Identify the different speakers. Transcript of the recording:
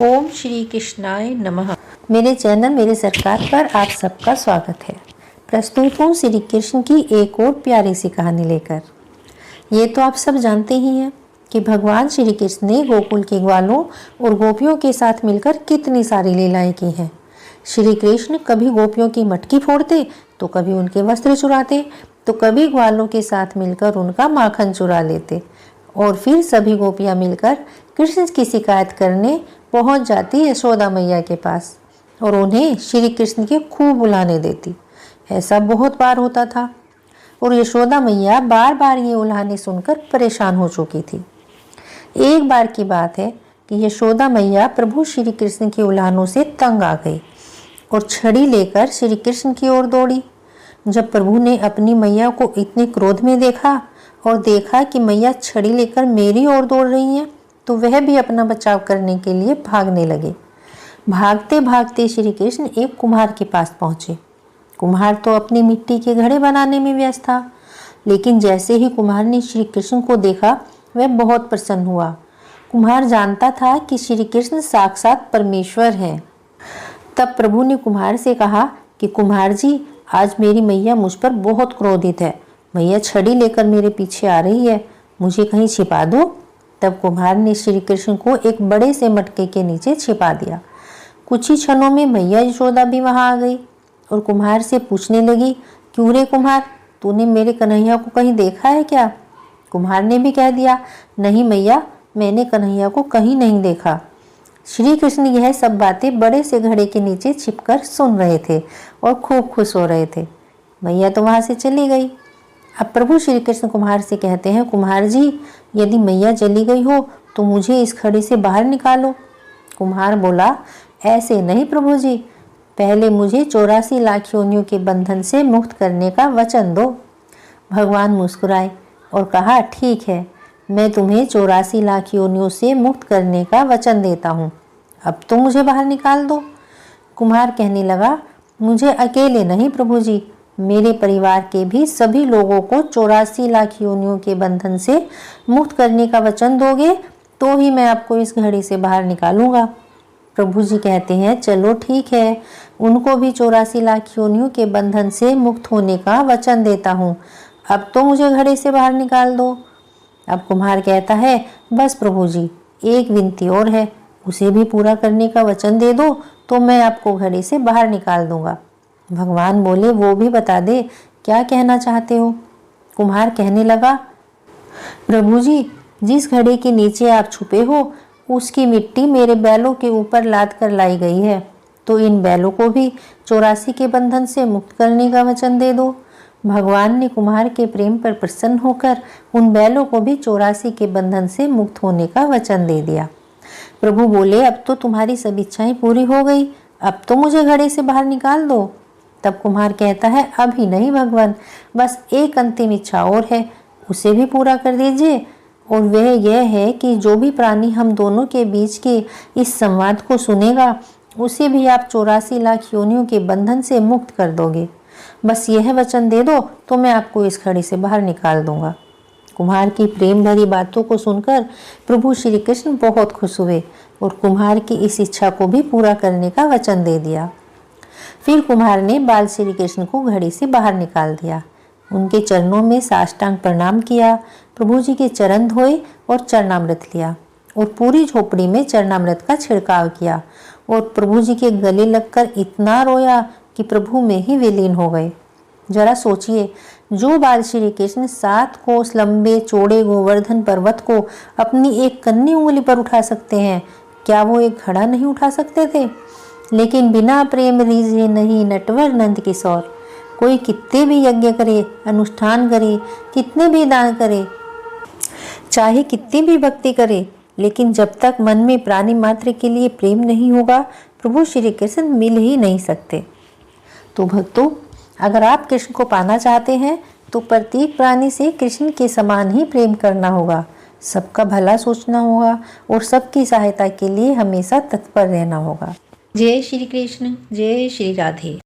Speaker 1: ओम श्री कृष्णाय नमः। मेरे चैनल मेरे सरकार पर आप सबका स्वागत है। प्रस्तुत हूँ श्री कृष्ण की एक और प्यारी सी कहानी लेकर। ये तो आप सब जानते ही हैं कि भगवान श्री कृष्ण ने गोकुल के ग्वालों और गोपियों के साथ मिलकर कितनी सारी लीलाएं की हैं। श्री कृष्ण कभी गोपियों की मटकी फोड़ते तो कभी उनके वस्त्र चुराते तो कभी ग्वालों के साथ मिलकर उनका माखन चुरा लेते और फिर सभी गोपियां मिलकर कृष्ण की शिकायत करने पहुंच जाती यशोदा मैया के पास और उन्हें श्री कृष्ण के खूब बुलाने देती। ऐसा बहुत बार होता था और यशोदा मैया बार बार ये उल्हाने सुनकर परेशान हो चुकी थी। एक बार की बात है कि यशोदा मैया प्रभु श्री कृष्ण के उल्हानों से तंग आ गई और छड़ी लेकर श्री कृष्ण की ओर दौड़ी। जब प्रभु ने अपनी मैया को इतने क्रोध में देखा और देखा कि मैया छड़ी लेकर मेरी ओर दौड़ रही हैं, तो वह भी अपना बचाव करने के लिए भागने लगे। भागते भागते श्री कृष्ण एक कुम्हार के पास पहुंचे। कुम्हार तो अपनी मिट्टी के घड़े बनाने में व्यस्त था, लेकिन जैसे ही कुम्हार ने श्री कृष्ण को देखा वह बहुत प्रसन्न हुआ। कुम्हार जानता था कि श्री कृष्ण साक्षात परमेश्वर हैं। तब प्रभु ने कुम्हार से कहा कि कुम्हार जी, आज मेरी मैया मुझ पर बहुत क्रोधित है। मैया छड़ी लेकर मेरे पीछे आ रही है, मुझे कहीं छिपा दो। तब कुम्हार ने श्री कृष्ण को एक बड़े से मटके के नीचे छिपा दिया। कुछ ही क्षणों में मैया यशोदा भी वहां आ गई और कुम्हार से पूछने लगी, क्यों रे कुम्हार, तूने मेरे कन्हैया को कहीं देखा है क्या? कुम्हार ने भी कह दिया, नहीं मैया, मैंने कन्हैया को कहीं नहीं देखा। श्री कृष्ण यह सब बातें बड़े से घड़े के नीचे छिपकर सुन रहे थे और खूब खुश हो रहे थे। मैया तो वहां से चली गई। अब प्रभु श्री कृष्ण कुम्हार से कहते हैं, कुम्हार जी, यदि मैया चली गई हो तो मुझे इस खड़ी से बाहर निकालो। कुम्हार बोला, ऐसे नहीं प्रभु जी, पहले मुझे 84 लाख योनियों के बंधन से मुक्त करने का वचन दो। भगवान मुस्कुराए और कहा, ठीक है, मैं तुम्हें 84 लाख योनियों से मुक्त करने का वचन देता हूँ, अब तो मुझे बाहर निकाल दो। कुम्हार कहने लगा, मुझे अकेले नहीं प्रभु जी, मेरे परिवार के भी सभी लोगों को 84 लाख योनियों के बंधन से मुक्त करने का वचन दोगे तो ही मैं आपको इस घड़ी से बाहर निकालूंगा। प्रभु जी कहते हैं, चलो ठीक है, उनको भी 84 लाख योनियों के बंधन से मुक्त होने का वचन देता हूँ, अब तो मुझे घड़ी से बाहर निकाल दो। अब कुम्हार कहता है, बस प्रभु जी, एक विनती और है, उसे भी पूरा करने का वचन दे दो तो मैं आपको घड़ी से बाहर निकाल दूंगा। भगवान बोले, वो भी बता दे, क्या कहना चाहते हो? कुम्हार कहने लगा, प्रभु जी, जिस घड़े के नीचे आप छुपे हो उसकी मिट्टी मेरे बैलों के ऊपर लाद कर लाई गई है, तो इन बैलों को भी 84 के बंधन से मुक्त करने का वचन दे दो। भगवान ने कुम्हार के प्रेम पर प्रसन्न होकर उन बैलों को भी 84 के बंधन से मुक्त होने का वचन दे दिया। प्रभु बोले, अब तो तुम्हारी सब इच्छाएं पूरी हो गई, अब तो मुझे घड़े से बाहर निकाल दो। तब कुम्हार कहता है, अभी नहीं भगवान, बस एक अंतिम इच्छा और है, उसे भी पूरा कर दीजिए, और वह यह है कि जो भी प्राणी हम दोनों के बीच के इस संवाद को सुनेगा उसे भी आप 84 लाख योनियों के बंधन से मुक्त कर दोगे। बस यह वचन दे दो तो मैं आपको इस घड़ी से बाहर निकाल दूंगा। कुम्हार की प्रेम भरी बातों को सुनकर प्रभु श्री कृष्ण बहुत खुश हुए और कुम्हार की इस इच्छा को भी पूरा करने का वचन दे दिया। फिर कुम्हार ने बाल श्री कृष्ण को घड़ी से बाहर निकाल दिया, उनके चरणों में साष्टांग प्रणाम किया, प्रभु जी के चरण धोए और चरणामृत लिया और पूरी झोपड़ी में चरणामृत का छिड़काव किया और प्रभु जी के गले लगकर इतना रोया कि प्रभु में ही विलीन हो गए। जरा सोचिए, जो बाल श्री कृष्ण 7 कोस लंबे चौड़े गोवर्धन पर्वत को अपनी एक कन्नी उंगली पर उठा सकते हैं, क्या वो एक घड़ा नहीं उठा सकते थे? लेकिन बिना प्रेम रीझे नहीं नटवर नंद किशोर। कोई कितने भी यज्ञ करे, अनुष्ठान करे, कितने भी दान करे, चाहे कितनी भी भक्ति करे, लेकिन जब तक मन में प्राणी मात्र के लिए प्रेम नहीं होगा प्रभु श्री कृष्ण मिल ही नहीं सकते। तो भक्तों, अगर आप कृष्ण को पाना चाहते हैं तो प्रत्येक प्राणी से कृष्ण के समान ही प्रेम करना होगा, सबका भला सोचना होगा और सबकी सहायता के लिए हमेशा तत्पर रहना होगा। जय श्री कृष्ण, जय श्री राधे।